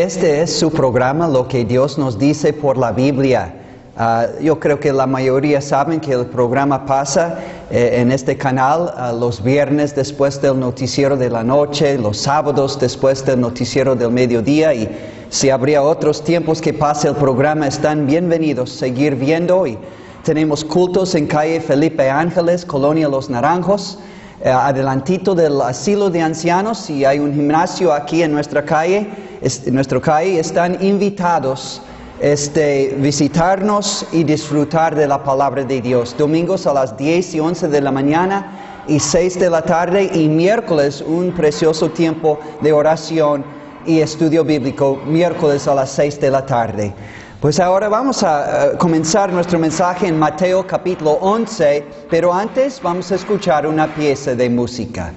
Este es su programa, Lo que Dios nos dice por la Biblia. Yo creo que la mayoría saben que el programa pasa en este canal los viernes después del noticiero de la noche, los sábados después del noticiero del mediodía, y si habría otros tiempos que pase el programa, están bienvenidos a seguir viendo. Y tenemos cultos en calle Felipe Ángeles, Colonia Los Naranjos, adelantito del asilo de ancianos, y hay un gimnasio aquí en nuestra calle. Están invitados visitarnos y disfrutar de la palabra de Dios. Domingos a las 10 y 11 de la mañana y 6 de la tarde, y miércoles un precioso tiempo de oración y estudio bíblico, miércoles a las 6 de la tarde. Pues ahora vamos a comenzar nuestro mensaje en Mateo capítulo 11, pero antes vamos a escuchar una pieza de música.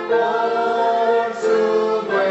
Por su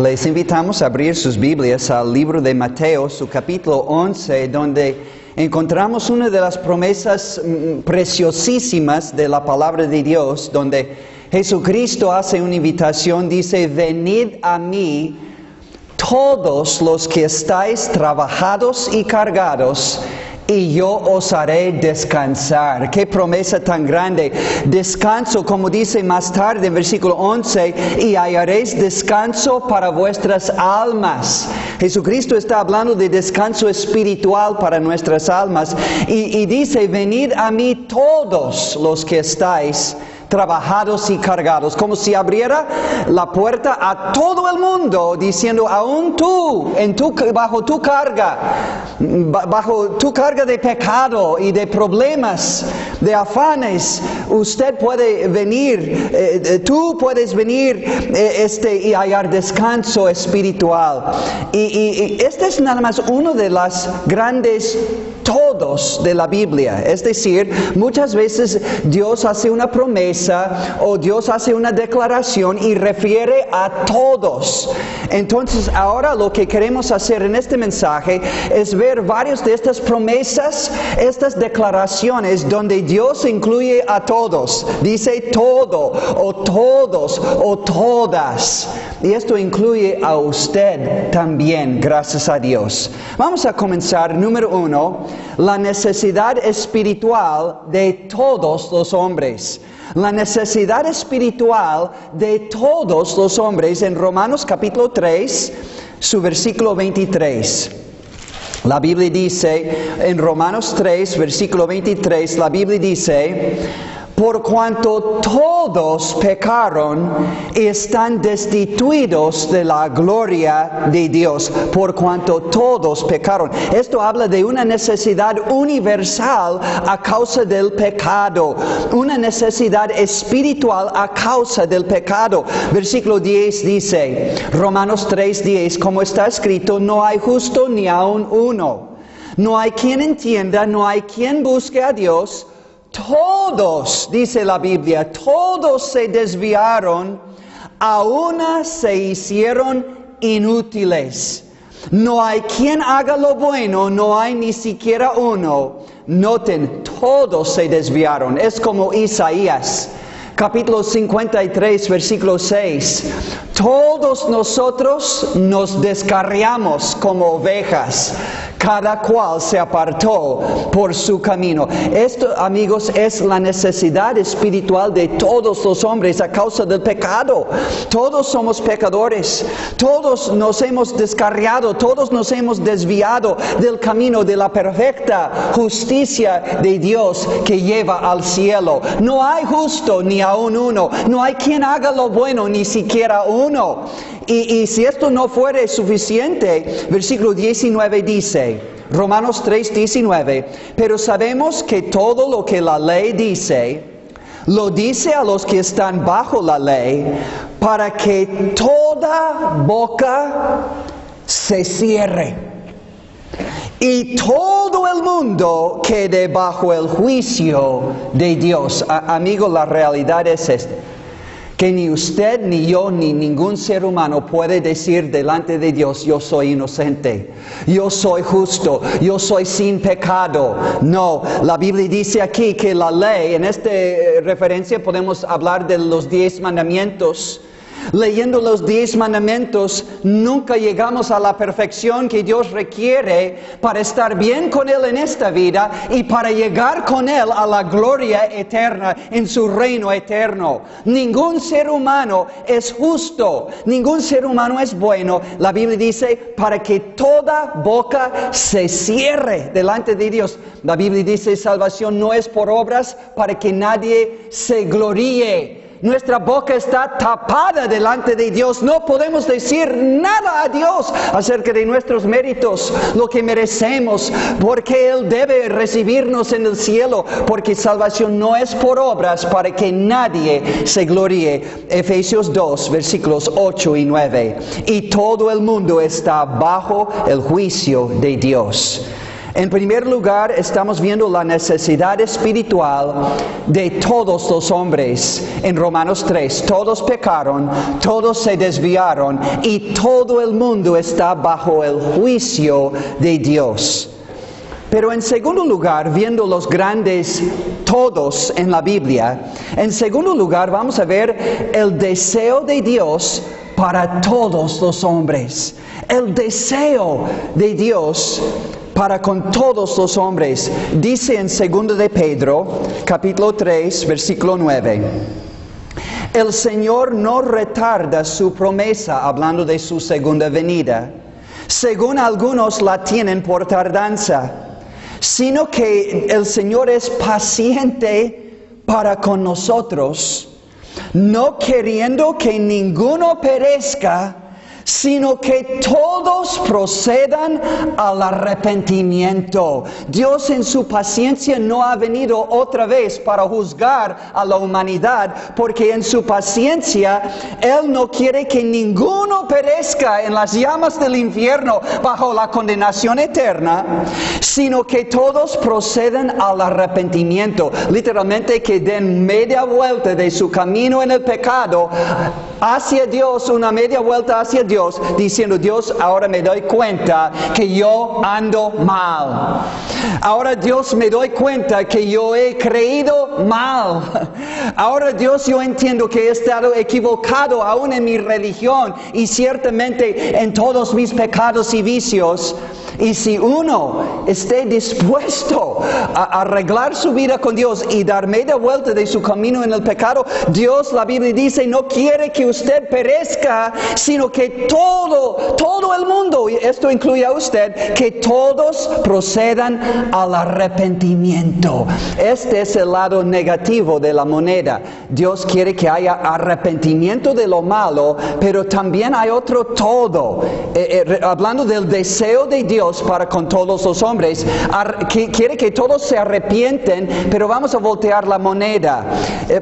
Les invitamos a abrir sus Biblias al libro de Mateo, su capítulo 11, donde encontramos una de las promesas preciosísimas de la palabra de Dios, donde Jesucristo hace una invitación, dice: venid a mí todos los que estáis trabajados y cargados, y yo os haré descansar. Qué promesa tan grande. Descanso, como dice más tarde en versículo 11, y hallaréis descanso para vuestras almas. Jesucristo está hablando de descanso espiritual para nuestras almas. Y dice: venid a mí todos los que estáis trabajados y cargados, como si abriera la puerta a todo el mundo, diciendo: aún tú, bajo tu carga de pecado y de problemas, de afanes, usted puede venir, tú puedes venir y hallar descanso espiritual. Y este es nada más uno de las grandes todos de la Biblia. Es decir, muchas veces Dios hace una promesa o Dios hace una declaración y refiere a todos. Entonces, ahora lo que queremos hacer en este mensaje es ver varias de estas promesas, estas declaraciones donde Dios incluye a todos. Dice todo, o todos, o todas. Y esto incluye a usted también, gracias a Dios. Vamos a comenzar, número 1, la necesidad espiritual de todos los hombres. La necesidad espiritual de todos los hombres en Romanos capítulo 3, su versículo 23. La Biblia dice, en Romanos 3, versículo 23, la Biblia dice: por cuanto todos pecaron y están destituidos de la gloria de Dios. Por cuanto todos pecaron. Esto habla de una necesidad universal a causa del pecado. Una necesidad espiritual a causa del pecado. Versículo 10 dice, Romanos 3:10, como está escrito: no hay justo ni aun uno. No hay quien entienda, no hay quien busque a Dios. Todos, dice la Biblia, todos se desviaron, a una se hicieron inútiles. No hay quien haga lo bueno, no hay ni siquiera uno. Noten, todos se desviaron. Es como Isaías, capítulo 53, versículo 6. Todos nosotros nos descarriamos como ovejas. Cada cual se apartó por su camino. Esto, amigos, es la necesidad espiritual de todos los hombres a causa del pecado. Todos somos pecadores. Todos nos hemos descarriado. Todos nos hemos desviado del camino de la perfecta justicia de Dios que lleva al cielo. No hay justo ni aun uno. No hay quien haga lo bueno, ni siquiera uno. Y si esto no fuera suficiente, versículo 19 dice, Romanos 3:19, pero sabemos que todo lo que la ley dice, lo dice a los que están bajo la ley, para que toda boca se cierre y todo el mundo quede bajo el juicio de Dios. Amigo, la realidad es esta: que ni usted, ni yo, ni ningún ser humano puede decir delante de Dios: yo soy inocente, yo soy justo, yo soy sin pecado. No, la Biblia dice aquí que la ley, en esta referencia podemos hablar de los 10 mandamientos. Leyendo los 10 mandamientos, nunca llegamos a la perfección que Dios requiere para estar bien con Él en esta vida y para llegar con Él a la gloria eterna, en su reino eterno. Ningún ser humano es justo, ningún ser humano es bueno. La Biblia dice, para que toda boca se cierre delante de Dios. La Biblia dice, salvación no es por obras, para que nadie se gloríe. Nuestra boca está tapada delante de Dios. No podemos decir nada a Dios acerca de nuestros méritos, lo que merecemos, porque Él debe recibirnos en el cielo, porque salvación no es por obras, para que nadie se gloríe. Efesios 2, versículos 8 y 9. Y todo el mundo está bajo el juicio de Dios. En primer lugar, estamos viendo la necesidad espiritual de todos los hombres. En Romanos 3, todos pecaron, todos se desviaron y todo el mundo está bajo el juicio de Dios. Pero en segundo lugar, viendo los grandes todos en la Biblia, en segundo lugar vamos a ver el deseo de Dios para todos los hombres. El deseo de Dios para con todos los hombres. Dice en 2 de Pedro, capítulo 3, versículo 9. El Señor no retarda su promesa, hablando de su segunda venida, según algunos la tienen por tardanza, sino que el Señor es paciente para con nosotros, no queriendo que ninguno perezca, sino que todos procedan al arrepentimiento. Dios en su paciencia no ha venido otra vez para juzgar a la humanidad, porque en su paciencia Él no quiere que ninguno perezca en las llamas del infierno bajo la condenación eterna, sino que todos procedan al arrepentimiento. Literalmente que den media vuelta de su camino en el pecado hacia Dios, una media vuelta hacia Dios, diciendo: Dios, ahora me doy cuenta que yo ando mal. Ahora, Dios, me doy cuenta que yo he creído mal. Ahora, Dios, yo entiendo que he estado equivocado aún en mi religión y ciertamente en todos mis pecados y vicios. Y si uno esté dispuesto a arreglar su vida con Dios y dar media vuelta de su camino en el pecado, Dios, la Biblia dice, no quiere que usted perezca, sino que todo el mundo, y esto incluye a usted, que todos procedan al arrepentimiento. Este es el lado negativo de la moneda. Dios quiere que haya arrepentimiento de lo malo, pero también hay otro todo. Hablando del deseo de Dios para con todos los hombres, quiere que todos se arrepienten, pero vamos a voltear la moneda.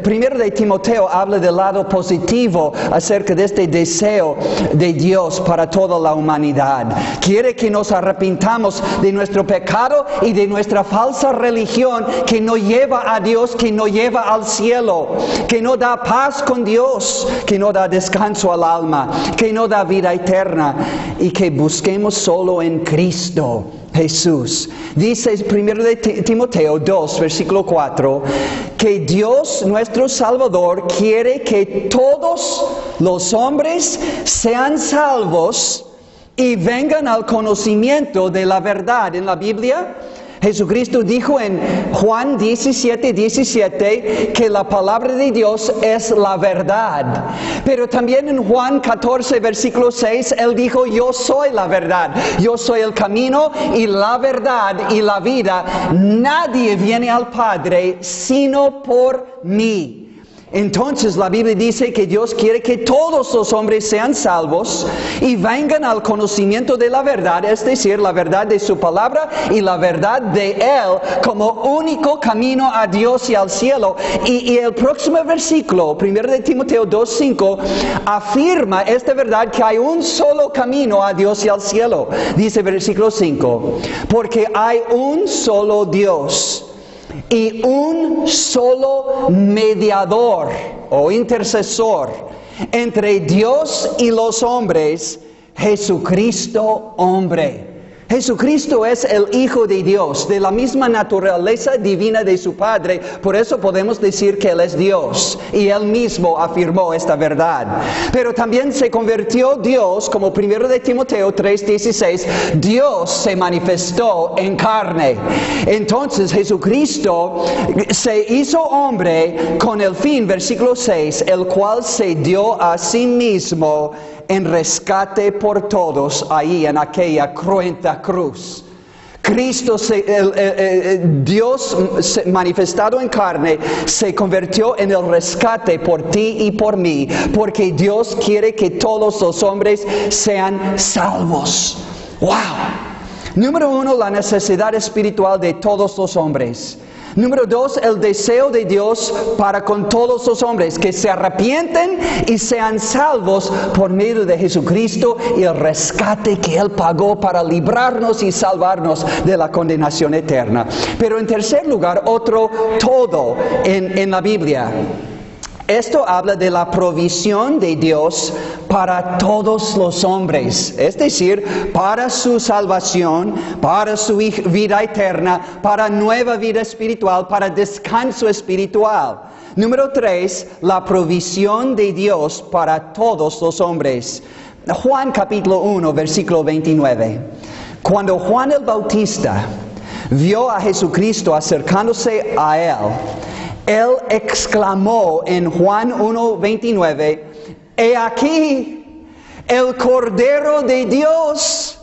Primero de Timoteo habla del lado positivo acerca de este deseo de Dios para toda la humanidad. Quiere que nos arrepintamos de nuestro pecado y de nuestra falsa religión que no lleva a Dios, que no lleva al cielo, que no da paz con Dios, que no da descanso al alma, que no da vida eterna, y que busquemos solo en Cristo Jesús. Dice 1 de Timoteo 2, versículo 4, que Dios nuestro Salvador quiere que todos los hombres sean salvos y vengan al conocimiento de la verdad. En la Biblia, Jesucristo dijo en Juan 17:17 que la palabra de Dios es la verdad. Pero también en Juan 14, versículo 6, Él dijo: yo soy la verdad, yo soy el camino y la verdad y la vida. Nadie viene al Padre sino por mí. Entonces la Biblia dice que Dios quiere que todos los hombres sean salvos y vengan al conocimiento de la verdad, es decir, la verdad de su palabra y la verdad de Él como único camino a Dios y al cielo. Y el próximo versículo, 1 de Timoteo 2:5, afirma esta verdad, que hay un solo camino a Dios y al cielo. Dice versículo 5, porque hay un solo Dios y un solo mediador o intercesor entre Dios y los hombres, Jesucristo hombre. Jesucristo es el Hijo de Dios, de la misma naturaleza divina de su Padre. Por eso podemos decir que Él es Dios, y Él mismo afirmó esta verdad. Pero también se convirtió Dios, como 1 de Timoteo 3:16, Dios se manifestó en carne. Entonces Jesucristo se hizo hombre con el fin, versículo 6, el cual se dio a sí mismo en rescate por todos ahí en aquella cruenta cruz. Cristo, Dios manifestado en carne, se convirtió en el rescate por ti y por mí, porque Dios quiere que todos los hombres sean salvos. ¡Wow! Número 1, la necesidad espiritual de todos los hombres. Número 2, el deseo de Dios para con todos los hombres, que se arrepienten y sean salvos por medio de Jesucristo y el rescate que Él pagó para librarnos y salvarnos de la condenación eterna. Pero en tercer lugar, otro todo en la Biblia. Esto habla de la provisión de Dios para todos los hombres, es decir, para su salvación, para su vida eterna, para nueva vida espiritual, para descanso espiritual. Número 3, la provisión de Dios para todos los hombres. Juan capítulo 1, versículo 29. Cuando Juan el Bautista vio a Jesucristo acercándose a él exclamó en Juan 1:29, «He aquí el Cordero de Dios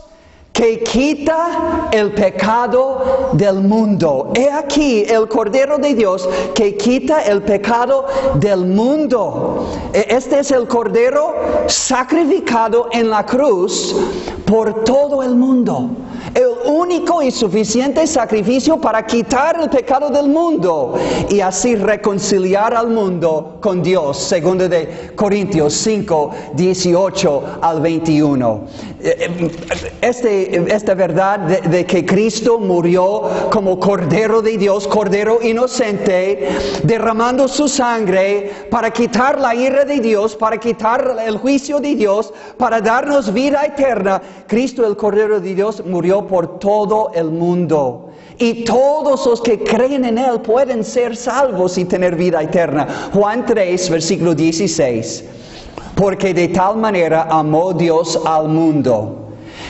que quita el pecado del mundo». He aquí el Cordero de Dios que quita el pecado del mundo. Este es el Cordero sacrificado en la cruz por todo el mundo. El único y suficiente sacrificio para quitar el pecado del mundo y así reconciliar al mundo con Dios. Segundo de Corintios 5, 18 al 21. Esta verdad de que Cristo murió como Cordero de Dios, Cordero inocente, derramando su sangre para quitar la ira de Dios, para quitar el juicio de Dios, para darnos vida eterna. Cristo, el Cordero de Dios, murió por todo el mundo. Y todos los que creen en Él pueden ser salvos y tener vida eterna. Juan 3, versículo 16. Porque de tal manera amó Dios al mundo,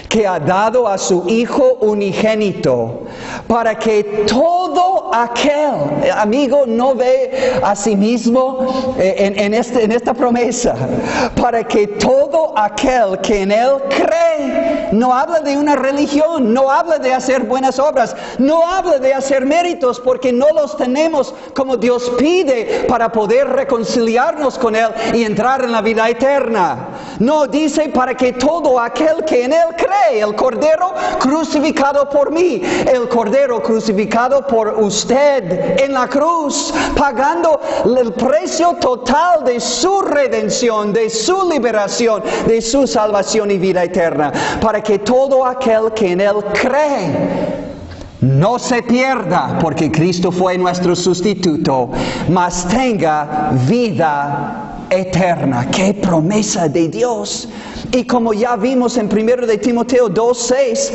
que ha dado a su Hijo unigénito, para que todo aquel, amigo, no ve a sí mismo en esta promesa, para que todo aquel que en Él cree, no habla de una religión, no habla de hacer buenas obras, no habla de hacer méritos, porque no los tenemos como Dios pide para poder reconciliarnos con Él y entrar en la vida eterna. No, dice para que todo aquel que en Él cree, el Cordero crucificado por mí, el Cordero crucificado por usted en la cruz, pagando el precio total de su redención, de su liberación, de su salvación y vida eterna, para que todo aquel que en Él cree no se pierda, porque Cristo fue nuestro sustituto, mas tenga vida eterna. ¡Qué promesa de Dios! Y como ya vimos en 1 de Timoteo 2:6,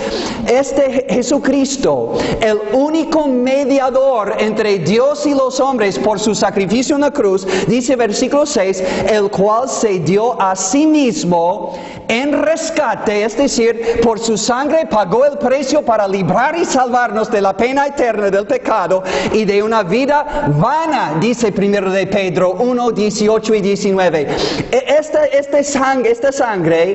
este Jesucristo, el único mediador entre Dios y los hombres por su sacrificio en la cruz, dice versículo 6, el cual se dio a sí mismo en rescate, es decir, por su sangre pagó el precio para librar y salvarnos de la pena eterna del pecado y de una vida vana, dice 1 de Pedro 1, 18 y 19. Esta sangre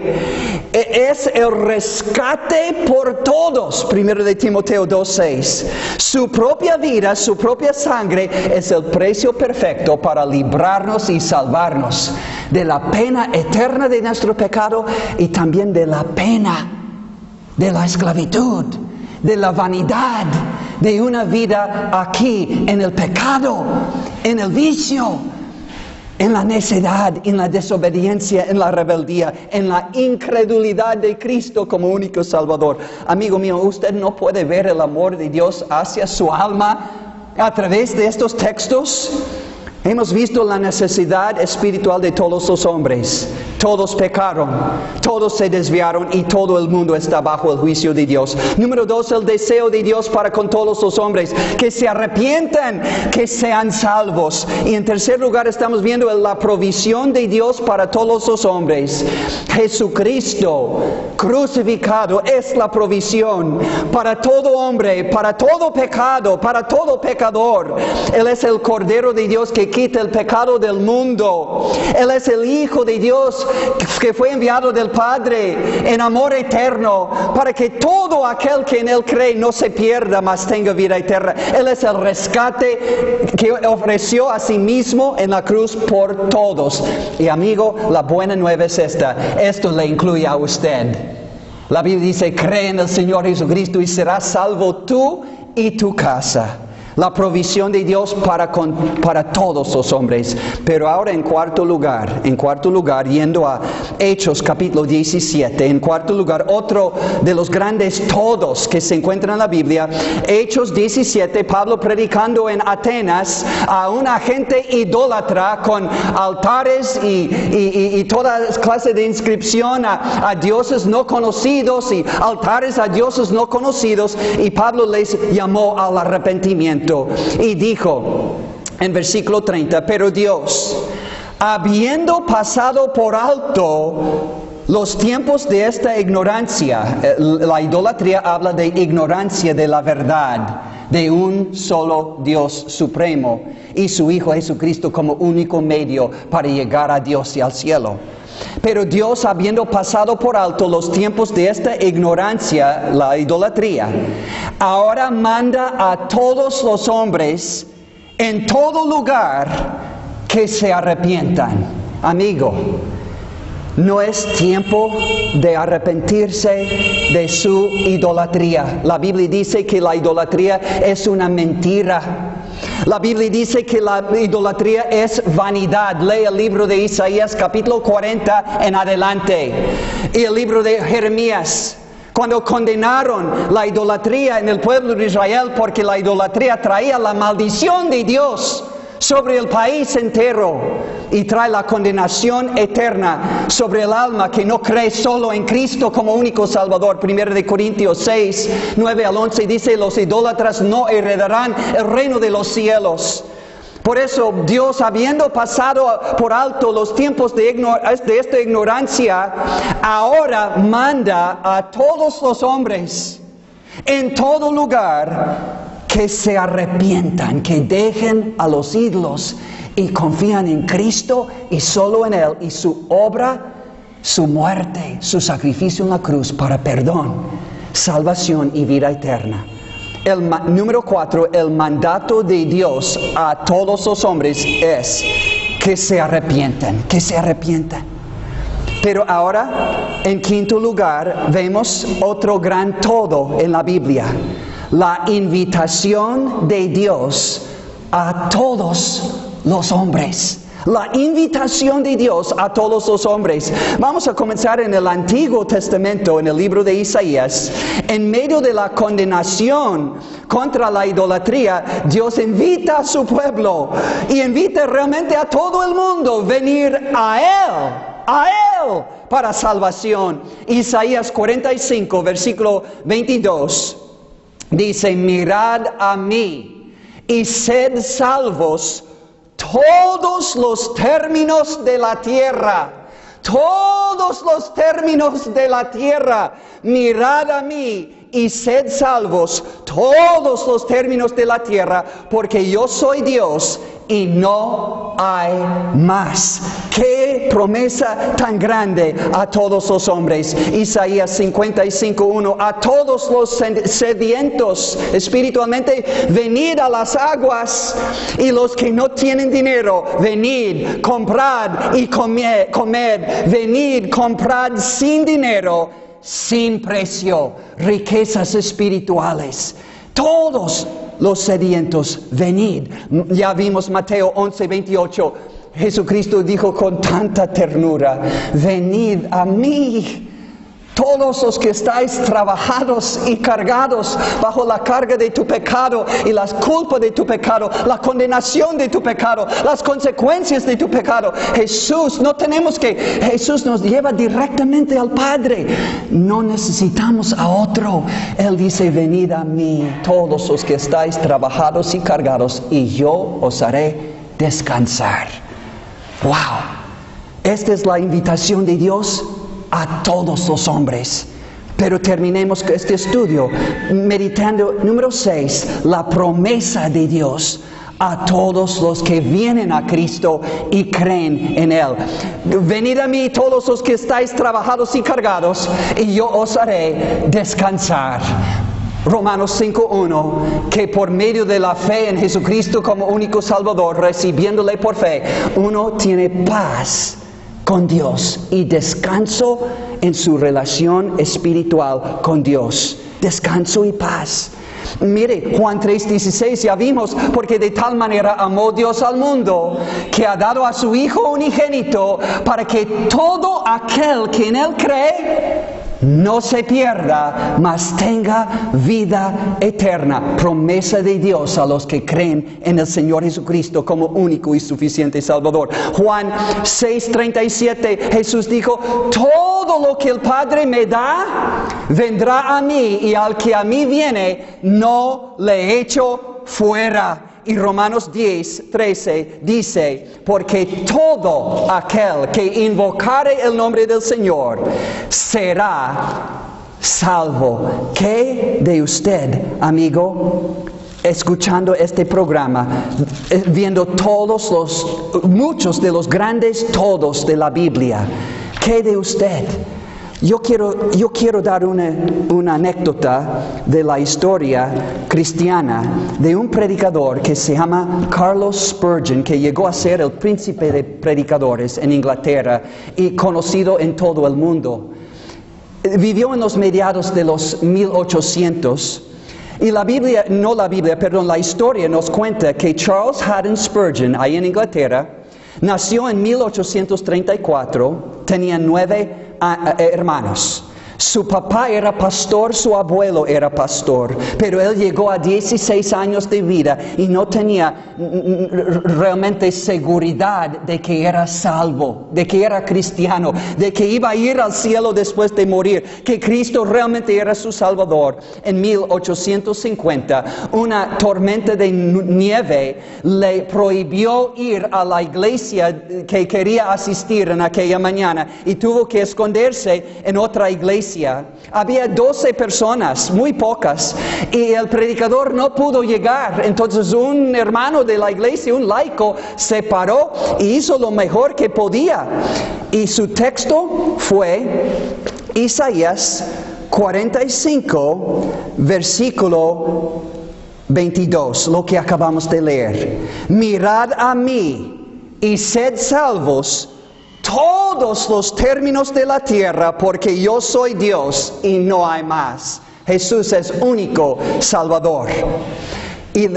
es el rescate por todos, 1 de Timoteo 2:6. Su propia vida, su propia sangre es el precio perfecto para librarnos y salvarnos de la pena eterna de nuestro pecado y también de la pena de la esclavitud, de la vanidad, de una vida aquí en el pecado, en el vicio, en la necedad, en la desobediencia, en la rebeldía, en la incredulidad de Cristo como único Salvador. Amigo mío, usted no puede ver el amor de Dios hacia su alma a través de estos textos. Hemos visto la necesidad espiritual de todos los hombres. Todos pecaron, todos se desviaron y todo el mundo está bajo el juicio de Dios. Número 2, el deseo de Dios para con todos los hombres, que se arrepientan, que sean salvos. Y en tercer lugar estamos viendo la provisión de Dios para todos los hombres. Jesucristo crucificado es la provisión para todo hombre, para todo pecado, para todo pecador. Él es el Cordero de Dios que quita el pecado del mundo. Él es el Hijo de Dios que fue enviado del Padre en amor eterno para que todo aquel que en Él cree no se pierda, mas tenga vida eterna. Él es el rescate que ofreció a sí mismo en la cruz por todos. Y amigo, la buena nueva es esta: esto le incluye a usted. La Biblia dice: cree en el Señor Jesucristo y serás salvo tú y tu casa. La provisión de Dios para todos los hombres. Pero ahora en cuarto lugar, yendo a Hechos capítulo 17, en cuarto lugar, otro de los grandes todos que se encuentran en la Biblia, Hechos 17, Pablo predicando en Atenas a una gente idólatra con altares y toda clase de inscripción a dioses no conocidos y altares a dioses no conocidos, y Pablo les llamó al arrepentimiento. Y dijo en versículo 30, pero Dios, habiendo pasado por alto los tiempos de esta ignorancia, la idolatría habla de ignorancia de la verdad, de un solo Dios supremo y su Hijo Jesucristo como único medio para llegar a Dios y al cielo. Pero Dios, habiendo pasado por alto los tiempos de esta ignorancia, la idolatría, ahora manda a todos los hombres en todo lugar que se arrepientan. Amigo, no es tiempo de arrepentirse de su idolatría. La Biblia dice que la idolatría es una mentira. La Biblia dice que la idolatría es vanidad. Lee el libro de Isaías capítulo 40 en adelante. Y el libro de Jeremías, cuando condenaron la idolatría en el pueblo de Israel, porque la idolatría traía la maldición de Dios sobre el país entero y trae la condenación eterna sobre el alma que no cree solo en Cristo como único Salvador. 1 de Corintios 6, 9 al 11 dice, los idólatras no heredarán el reino de los cielos. Por eso Dios, habiendo pasado por alto los tiempos de esta ignorancia, ahora manda a todos los hombres en todo lugar que se arrepientan, que dejen a los ídolos y confían en Cristo y solo en Él y su obra, su muerte, su sacrificio en la cruz para perdón, salvación y vida eterna. Número 4, el mandato de Dios a todos los hombres es que se arrepientan, que se arrepientan. Pero ahora, en quinto lugar, vemos otro gran todo en la Biblia. La invitación de Dios a todos los hombres. La invitación de Dios a todos los hombres. Vamos a comenzar en el Antiguo Testamento, en el libro de Isaías. En medio de la condenación contra la idolatría, Dios invita a su pueblo y invita realmente a todo el mundo a venir a Él para salvación. Isaías 45, versículo 22. Dice, mirad a mí y sed salvos todos los términos de la tierra. Todos los términos de la tierra. Mirad a mí y sed salvos todos los términos de la tierra, porque yo soy Dios y no hay más. ¡Qué promesa tan grande a todos los hombres! Isaías 55:1, a todos los sedientos espiritualmente, venid a las aguas, y los que no tienen dinero, venid, comprad y comed, venid, comprad sin dinero, sin precio, riquezas espirituales. Todos los sedientos, venid. Ya vimos Mateo 11:28. Jesucristo dijo con tanta ternura, venid a mí, todos los que estáis trabajados y cargados bajo la carga de tu pecado y las culpas de tu pecado, la condenación de tu pecado, las consecuencias de tu pecado. Jesús nos lleva directamente al Padre. No necesitamos a otro. Él dice, venid a mí, todos los que estáis trabajados y cargados, y yo os haré descansar. ¡Wow! Esta es la invitación de Dios a todos los hombres. Pero terminemos este estudio meditando, número 6, la promesa de Dios a todos los que vienen a Cristo y creen en Él. Venid a mí todos los que estáis trabajados y cargados, y yo os haré descansar. Romanos 5:1, que por medio de la fe en Jesucristo como único Salvador, recibiéndole por fe, uno tiene paz con Dios y descanso en su relación espiritual con Dios. Descanso y paz. Mire, Juan 3:16 ya vimos, porque de tal manera amó Dios al mundo, que ha dado a su Hijo unigénito, para que todo aquel que en Él cree no se pierda, mas tenga vida eterna. Promesa de Dios a los que creen en el Señor Jesucristo como único y suficiente Salvador. Juan 6:37, Jesús dijo, todo lo que el Padre me da, vendrá a mí, y al que a mí viene, no le echo fuera. Y Romanos 10:13 dice, porque todo aquel que invocare el nombre del Señor será salvo. ¿Qué de usted, amigo, escuchando este programa, viendo muchos de los grandes todos de la Biblia? ¿Qué de usted? Yo quiero dar una anécdota de la historia cristiana de un predicador que se llama Carlos Spurgeon, que llegó a ser el príncipe de predicadores en Inglaterra y conocido en todo el mundo. Vivió en los mediados de los 1800 y la historia nos cuenta que Charles Haddon Spurgeon, ahí en Inglaterra, nació en 1834, tenía 9 hermanos. Su papá era pastor, su abuelo era pastor, pero él llegó a 16 años de vida y no tenía realmente seguridad de que era salvo, de que era cristiano, de que iba a ir al cielo después de morir, que Cristo realmente era su Salvador. En 1850, una tormenta de nieve le prohibió ir a la iglesia que quería asistir en aquella mañana y tuvo que esconderse en otra iglesia. Había 12 personas, muy pocas, y el predicador no pudo llegar. Entonces un hermano de la iglesia, un laico, se paró y hizo lo mejor que podía. Y su texto fue Isaías 45, versículo 22, lo que acabamos de leer. Mirad a mí y sed salvos todos los términos de la tierra, porque yo soy Dios y no hay más. Jesús es único Salvador. Y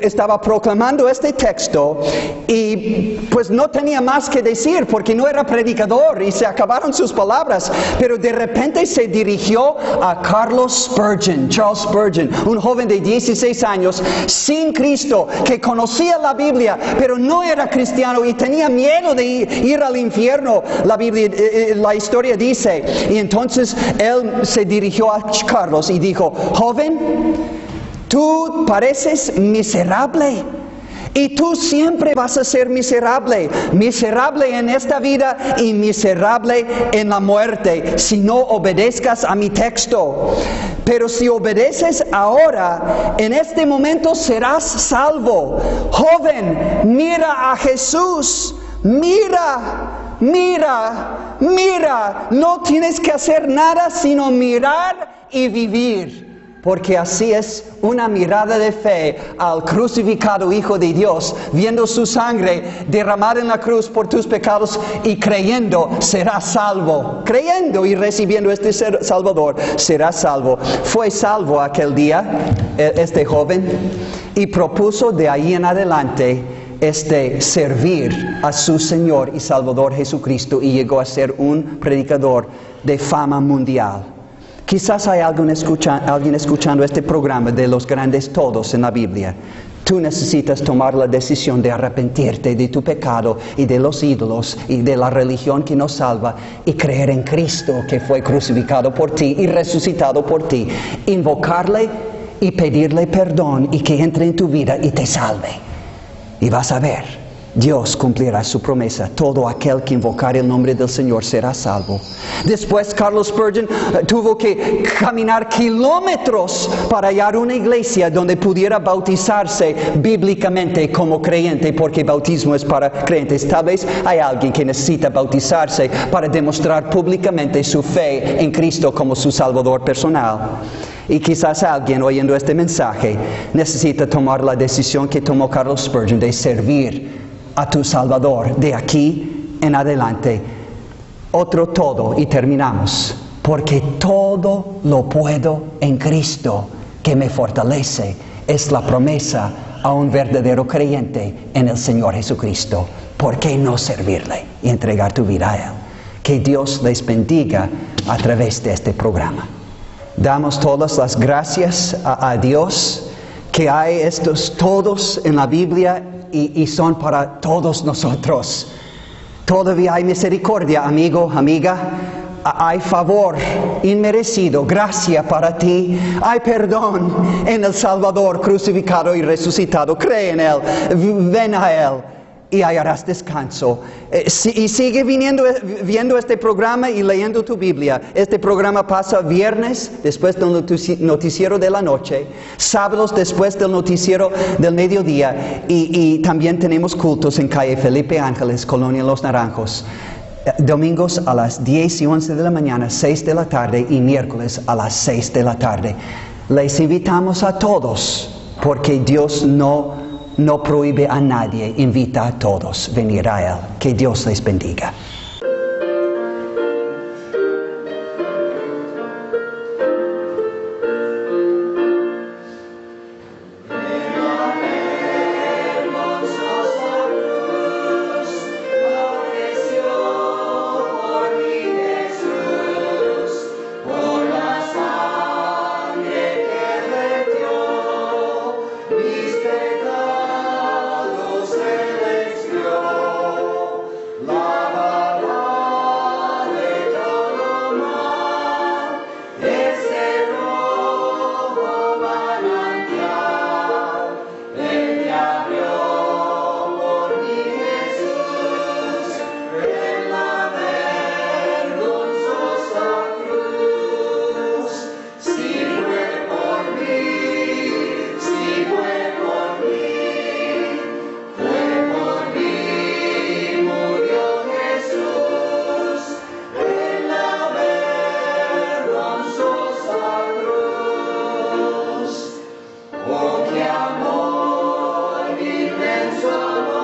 estaba proclamando este texto y pues no tenía más que decir porque no era predicador y se acabaron sus palabras, pero de repente se dirigió a Charles Spurgeon, un joven de 16 años sin Cristo, que conocía la Biblia pero no era cristiano y tenía miedo de ir al infierno. La historia dice, y entonces él se dirigió a Carlos y dijo, joven, tú pareces miserable y tú siempre vas a ser miserable en esta vida y miserable en la muerte si no obedezcas a mi texto. Pero si obedeces ahora, en este momento serás salvo. Joven, mira a Jesús, mira, no tienes que hacer nada sino mirar y vivir. Porque así es una mirada de fe al crucificado Hijo de Dios, viendo su sangre derramada en la cruz por tus pecados y creyendo serás salvo. Creyendo y recibiendo este Salvador, serás salvo. Fue salvo aquel día este joven y propuso de ahí en adelante servir a su Señor y Salvador Jesucristo y llegó a ser un predicador de fama mundial. Quizás hay alguien escuchando este programa de los grandes todos en la Biblia. Tú necesitas tomar la decisión de arrepentirte de tu pecado y de los ídolos y de la religión que nos salva y creer en Cristo que fue crucificado por ti y resucitado por ti. Invocarle y pedirle perdón y que entre en tu vida y te salve. Y vas a ver, Dios cumplirá su promesa. Todo aquel que invocar el nombre del Señor será salvo. Después Carlos Spurgeon tuvo que caminar kilómetros para hallar una iglesia donde pudiera bautizarse bíblicamente como creyente, porque bautismo es para creyentes. Tal vez hay alguien que necesita bautizarse para demostrar públicamente su fe en Cristo como su Salvador personal. Y quizás alguien oyendo este mensaje necesita tomar la decisión que tomó Carlos Spurgeon de servir a tu Salvador de aquí en adelante. Otro todo y terminamos. Porque todo lo puedo en Cristo que me fortalece es la promesa a un verdadero creyente en el Señor Jesucristo. ¿Por qué no servirle y entregar tu vida a Él? Que Dios les bendiga a través de este programa. Damos todas las gracias a Dios que hay estos todos en la Biblia y son para todos nosotros. Todavía hay misericordia, amigo, amiga. Hay favor inmerecido, gracia para ti. Hay perdón en el Salvador crucificado y resucitado. Cree en Él, ven a Él y hallarás descanso. Y sigue viendo este programa y leyendo tu Biblia. Este programa pasa viernes después del noticiero de la noche, sábados después del noticiero del mediodía y también tenemos cultos en calle Felipe Ángeles, Colonia Los Naranjos. Domingos a las 10 y 11 de la mañana, 6 de la tarde y miércoles a las 6 de la tarde. Les invitamos a todos porque Dios no prohíbe a nadie, invita a todos a venir a Él. Que Dios les bendiga. Oh, qué amor inmenso amor.